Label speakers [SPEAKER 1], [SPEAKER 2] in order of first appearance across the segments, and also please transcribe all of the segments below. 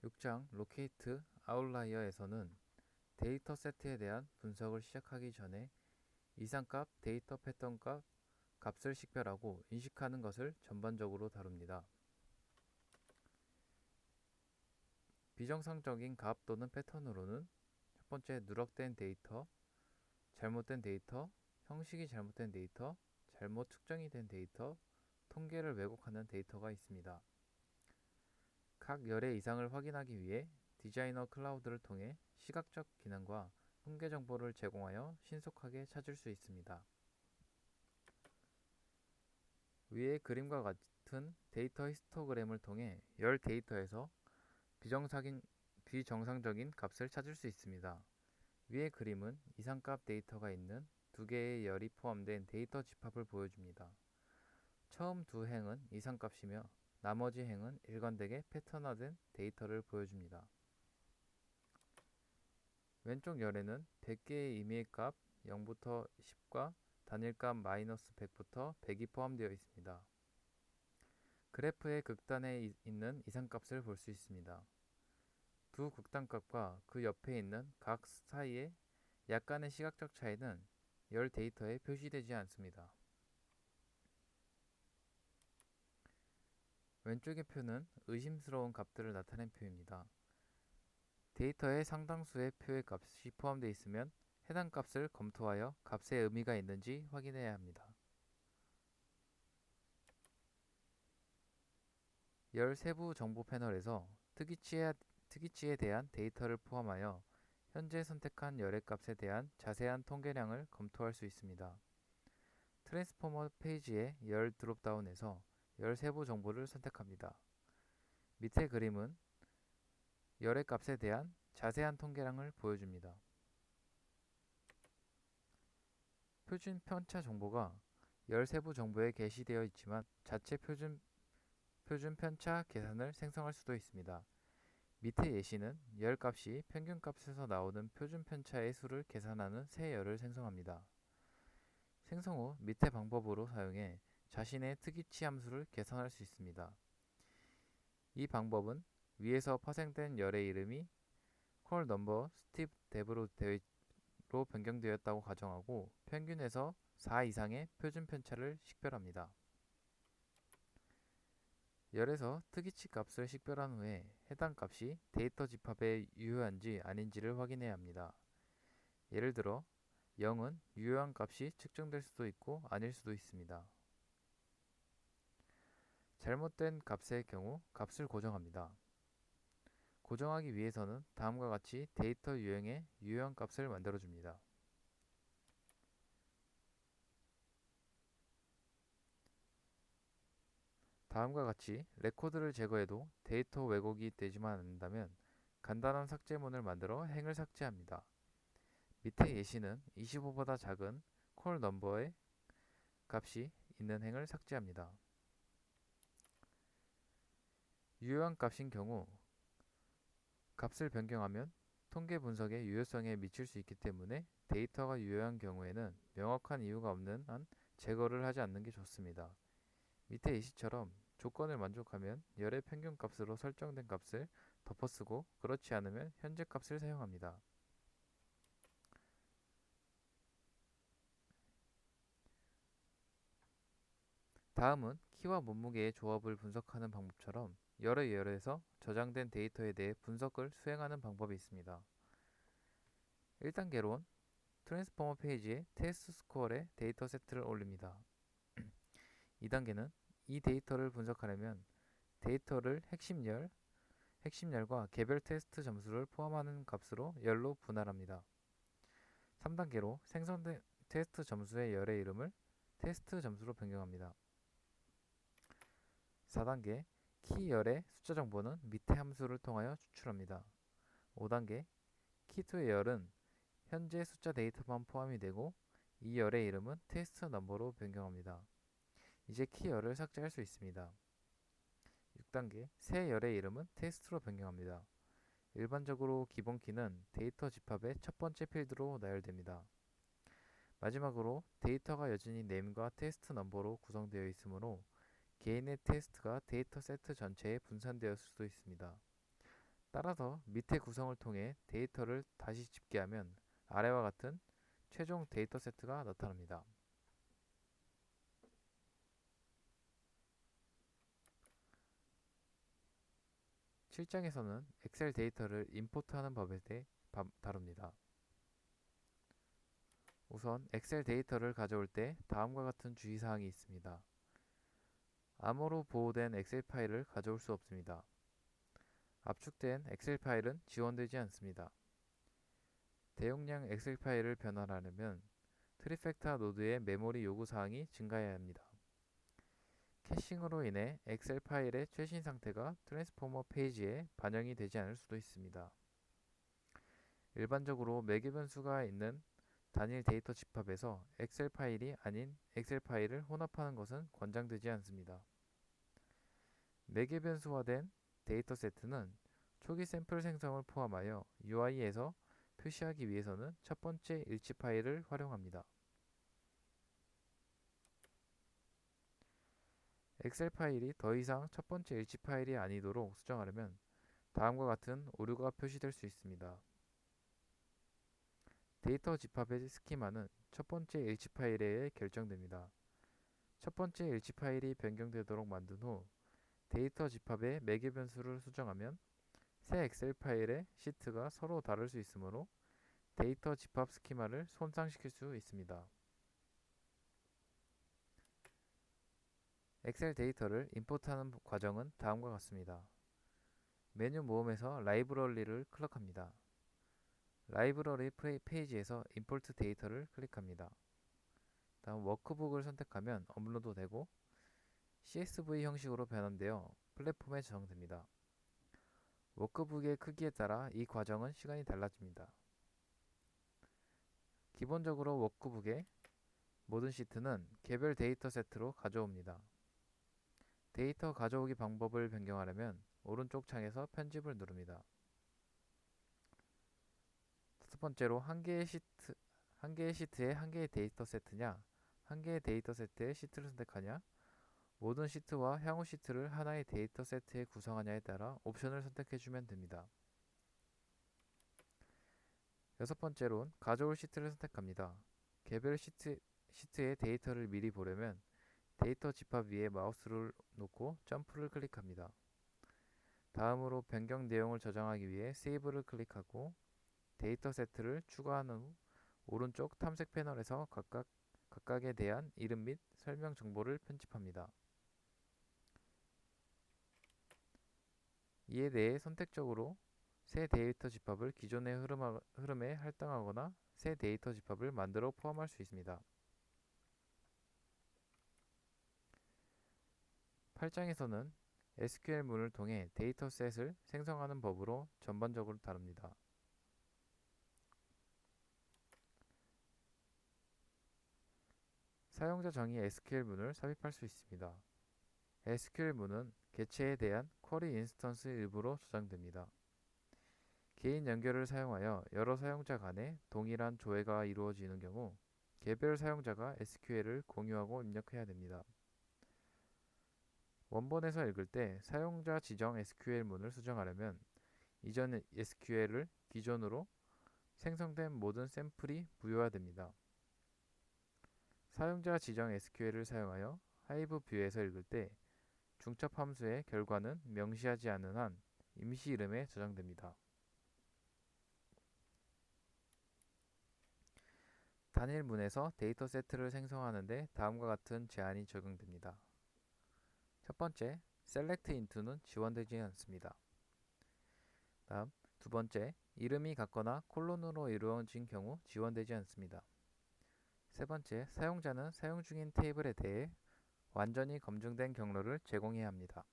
[SPEAKER 1] 6장 로케이트 아웃라이어에서는 데이터 세트에 대한 분석을 시작하기 전에 이상값, 데이터 패턴 값을 식별하고 인식하는 것을 전반적으로 다룹니다. 비정상적인 값 또는 패턴으로는 첫 번째 누락된 데이터, 잘못된 데이터, 형식이 잘못된 데이터, 잘못 측정이 된 데이터, 통계를 왜곡하는 데이터가 있습니다. 각 열의 이상을 확인하기 위해 디자이너 클라우드를 통해 시각적 기능과 통계 정보를 제공하여 신속하게 찾을 수 있습니다. 위의 그림과 같은 데이터 히스토그램을 통해 열 데이터에서 비정상적인 값을 찾을 수 있습니다. 위의 그림은 이상값 데이터가 있는 두 개의 열이 포함된 데이터 집합을 보여줍니다. 처음 두 행은 이상값이며 나머지 행은 일관되게 패턴화된 데이터를 보여줍니다. 왼쪽 열에는 100개의 임의의 값 0부터 10과 단일값 마이너스 100부터 100이 포함되어 있습니다. 그래프의 극단에 있는 이상값을 볼 수 있습니다. 두 극단값과 그 옆에 있는 각 사이의 약간의 시각적 차이는 열 데이터에 표시되지 않습니다. 왼쪽의 표는 의심스러운 값들을 나타낸 표입니다. 데이터의 상당수의 표의 값이 포함되어 있으면 해당 값을 검토하여 값의 의미가 있는지 확인해야 합니다. 열 세부 정보 패널에서 특이치에 대한 데이터를 포함하여 현재 선택한 열의 값에 대한 자세한 통계량을 검토할 수 있습니다. 트랜스포머 페이지의 열 드롭다운에서 열 세부 정보를 선택합니다. 밑의 그림은 열의 값에 대한 자세한 통계량을 보여줍니다. 표준 편차 정보가 열 세부 정보에 게시되어 있지만 자체 표준 편차 계산을 생성할 수도 있습니다. 밑의 예시는 열 값이 평균 값에서 나오는 표준 편차의 수를 계산하는 새 열을 생성합니다. 생성 후 밑의 방법으로 사용해 자신의 특이치 함수를 계산할 수 있습니다. 이 방법은 위에서 파생된 열의 이름이 콜 넘버 스티브 데브로 변경되었다고 가정하고 평균에서 4 이상의 표준 편차를 식별합니다. 열에서 특이치 값을 식별한 후에 해당 값이 데이터 집합에 유효한지 아닌지를 확인해야 합니다. 예를 들어 0은 유효한 값이 측정될 수도 있고 아닐 수도 있습니다. 잘못된 값의 경우 값을 고정합니다. 고정하기 위해서는 다음과 같이 데이터 유형의 유효한 값을 만들어줍니다. 다음과 같이 레코드를 제거해도 데이터 왜곡이 되지만 않는다면 간단한 삭제문을 만들어 행을 삭제합니다. 밑의 예시는 25보다 작은 콜 넘버의 값이 있는 행을 삭제합니다. 유효한 값인 경우 값을 변경하면 통계 분석의 유효성에 미칠 수 있기 때문에 데이터가 유효한 경우에는 명확한 이유가 없는 한 제거를 하지 않는 게 좋습니다. 밑의 예시처럼 조건을 만족하면 열의 평균 값으로 설정된 값을 덮어쓰고 그렇지 않으면 현재 값을 사용합니다. 다음은 키와 몸무게의 조합을 분석하는 방법처럼 여러 열에서 저장된 데이터에 대해 분석을 수행하는 방법이 있습니다. 1단계론 트랜스포머 페이지에 테스트 스코어의 데이터 세트를 올립니다. 2단계는 이 데이터를 분석하려면 데이터를 핵심열과 개별 테스트 점수를 포함하는 값으로 열로 분할합니다. 3단계로 생성된 테스트 점수의 열의 이름을 테스트 점수로 변경합니다. 4단계 키 열의 숫자 정보는 밑의 함수를 통하여 추출합니다. 5단계 키2의 열은 현재 숫자 데이터만 포함이 되고 이 열의 이름은 테스트 넘버로 변경합니다. 이제 키 열을 삭제할 수 있습니다. 6단계 새 열의 이름은 테스트로 변경합니다. 일반적으로 기본 키는 데이터 집합의 첫 번째 필드로 나열됩니다. 마지막으로 데이터가 여전히 name과 테스트 넘버로 구성되어 있으므로 개인의 테스트가 데이터 세트 전체에 분산되었을 수도 있습니다. 따라서 밑의 구성을 통해 데이터를 다시 집계하면 아래와 같은 최종 데이터 세트가 나타납니다. 7장에서는 엑셀 데이터를 임포트하는 법에 대해 다룹니다. 우선 엑셀 데이터를 가져올 때 다음과 같은 주의사항이 있습니다. 암호로 보호된 엑셀 파일을 가져올 수 없습니다. 압축된 엑셀 파일은 지원되지 않습니다. 대용량 엑셀 파일을 변환하려면 트리팩타 노드의 메모리 요구 사항이 증가해야 합니다. 캐싱으로 인해 엑셀 파일의 최신 상태가 트랜스포머 페이지에 반영이 되지 않을 수도 있습니다. 일반적으로 매개 변수가 있는 단일 데이터 집합에서 엑셀 파일이 아닌 엑셀 파일을 혼합하는 것은 권장되지 않습니다. 매개 변수화된 데이터 세트는 초기 샘플 생성을 포함하여 UI에서 표시하기 위해서는 첫 번째 일치 파일을 활용합니다. 엑셀 파일이 더 이상 첫 번째 일치 파일이 아니도록 수정하려면 다음과 같은 오류가 표시될 수 있습니다. 데이터 집합의 스키마는 첫 번째 일치 파일에 의해 결정됩니다. 첫 번째 일치 파일이 변경되도록 만든 후 데이터 집합의 매개 변수를 수정하면 새 엑셀 파일의 시트가 서로 다를 수 있으므로 데이터 집합 스키마를 손상시킬 수 있습니다. 엑셀 데이터를 임포트하는 과정은 다음과 같습니다. 메뉴 모음에서 라이브러리를 클릭합니다. 라이브러리 페이지에서 임포트 데이터를 클릭합니다. 다음 워크북을 선택하면 업로드 되고 CSV 형식으로 변환되어 플랫폼에 저장됩니다. 워크북의 크기에 따라 이 과정은 시간이 달라집니다. 기본적으로 워크북의 모든 시트는 개별 데이터 세트로 가져옵니다. 데이터 가져오기 방법을 변경하려면 오른쪽 창에서 편집을 누릅니다. 첫 번째로 한 개의 시트에 한 개의 데이터 세트냐, 한 개의 데이터 세트의 시트를 선택하냐, 모든 시트와 향후 시트를 하나의 데이터 세트에 구성하냐에 따라 옵션을 선택해주면 됩니다. 여섯 번째론 가져올 시트를 선택합니다. 개별 시트의 데이터를 미리 보려면 데이터 집합 위에 마우스를 놓고 점프를 클릭합니다. 다음으로 변경 내용을 저장하기 위해 세이브를 클릭하고 데이터 세트를 추가한 후 오른쪽 탐색 패널에서 각각에 대한 이름 및 설명 정보를 편집합니다. 이에 대해 선택적으로 새 데이터 집합을 기존의 흐름에 할당하거나 새 데이터 집합을 만들어 포함할 수 있습니다. 8장에서는 SQL문을 통해 데이터셋을 생성하는 법으로 전반적으로 다룹니다. 사용자 정의 SQL문을 삽입할 수 있습니다. SQL문은 개체에 대한 쿼리 인스턴스 일부로 저장됩니다. 개인 연결을 사용하여 여러 사용자 간에 동일한 조회가 이루어지는 경우 개별 사용자가 SQL을 공유하고 입력해야 됩니다. 원본에서 읽을 때 사용자 지정 SQL문을 수정하려면 이전 SQL을 기존으로 생성된 모든 샘플이 부여화됩니다. 사용자 지정 SQL을 사용하여 하이브 뷰에서 읽을 때 중첩 함수의 결과는 명시하지 않은 한 임시 이름에 저장됩니다. 단일 문에서 데이터 세트를 생성하는데 다음과 같은 제한이 적용됩니다. 첫 번째, select into는 지원되지 않습니다. 다음, 두 번째, 이름이 같거나 콜론으로 이루어진 경우 지원되지 않습니다. 세 번째, 사용자는 사용 중인 테이블에 대해 완전히 검증된 경로를 제공해야 합니다.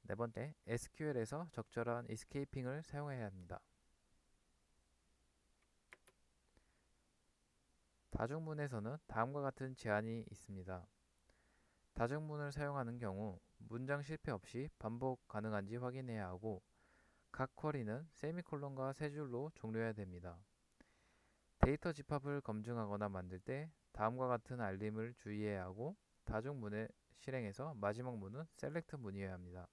[SPEAKER 1] 네 번째, SQL에서 적절한 escaping을 사용해야 합니다. 다중문에서는 다음과 같은 제한이 있습니다. 다중문을 사용하는 경우 문장 실패 없이 반복 가능한지 확인해야 하고 각 쿼리는 세미콜론과 세 줄로 종료해야 됩니다. 데이터 집합을 검증하거나 만들 때 다음과 같은 알림을 주의해야 하고 다중문의 실행에서 마지막 문은 셀렉트 문이어야 합니다.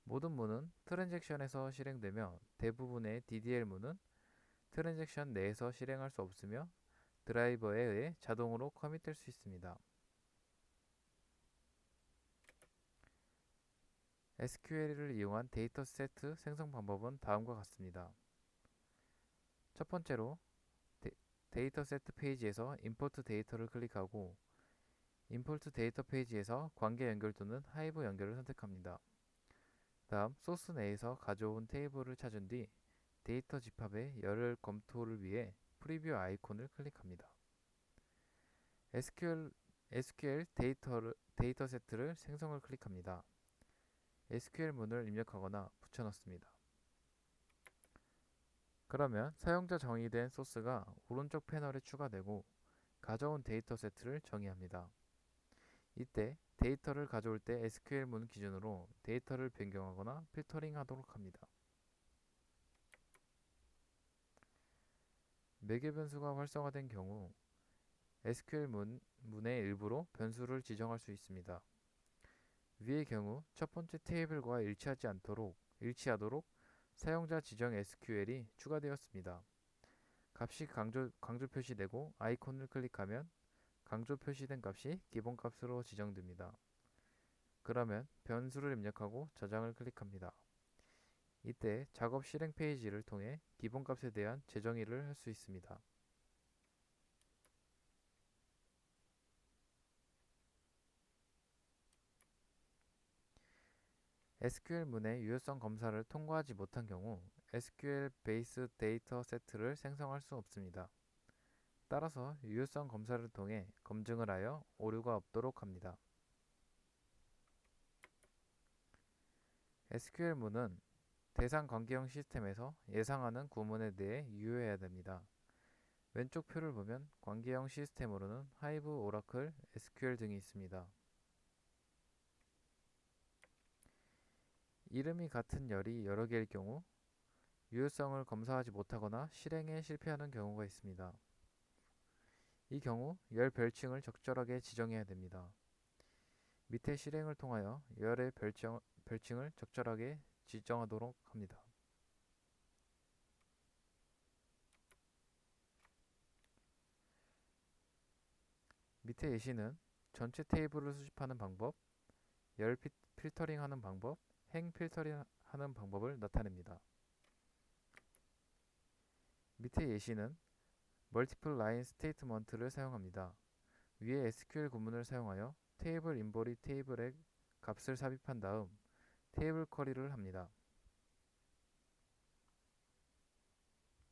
[SPEAKER 1] 모든 문은 트랜잭션에서 실행되며 대부분의 DDL문은 트랜잭션 내에서 실행할 수 없으며 드라이버에 의해 자동으로 커밋될 수 있습니다. SQL을 이용한 데이터 세트 생성 방법은 다음과 같습니다. 첫 번째로 데이터 세트 페이지에서 임포트 데이터를 클릭하고 임포트 데이터 페이지에서 관계 연결 또는 하이브 연결을 선택합니다. 다음 소스 내에서 가져온 테이블을 찾은 뒤 데이터 집합의 열흘 검토를 위해 프리뷰 아이콘을 클릭합니다. SQL 데이터 세트를 생성을 클릭합니다. SQL 문을 입력하거나 붙여넣습니다. 그러면 사용자 정의된 소스가 오른쪽 패널에 추가되고 가져온 데이터 세트를 정의합니다. 이때 데이터를 가져올 때 SQL 문 기준으로 데이터를 변경하거나 필터링 하도록 합니다. 매개 변수가 활성화된 경우 SQL 문의 일부로 변수를 지정할 수 있습니다. 위의 경우 첫 번째 테이블과 일치하도록 사용자 지정 SQL이 추가되었습니다. 값이 강조 표시되고 아이콘을 클릭하면 강조 표시된 값이 기본값으로 지정됩니다. 그러면 변수를 입력하고 저장을 클릭합니다. 이때 작업 실행 페이지를 통해 기본값에 대한 재정의를 할 수 있습니다. SQL 문의 유효성 검사를 통과하지 못한 경우 SQL 베이스 데이터 세트를 생성할 수 없습니다. 따라서 유효성 검사를 통해 검증을 하여 오류가 없도록 합니다. SQL 문은 대상 관계형 시스템에서 예상하는 구문에 대해 유효해야 됩니다. 왼쪽 표를 보면 관계형 시스템으로는 하이브, 오라클, SQL 등이 있습니다. 이름이 같은 열이 여러 개일 경우 유효성을 검사하지 못하거나 실행에 실패하는 경우가 있습니다. 이 경우 열 별칭을 적절하게 지정해야 됩니다. 밑에 실행을 통하여 열의 별칭을 적절하게 지정하도록 합니다. 밑에 예시는 전체 테이블을 수집하는 방법, 열 필터링하는 방법, 행 필터링하는 방법을 나타냅니다. 밑에 예시는 멀티플 라인 스테이트먼트를 사용합니다. 위에 SQL 구문을 사용하여 테이블 인버리 테이블에 값을 삽입한 다음 테이블 쿼리를 합니다.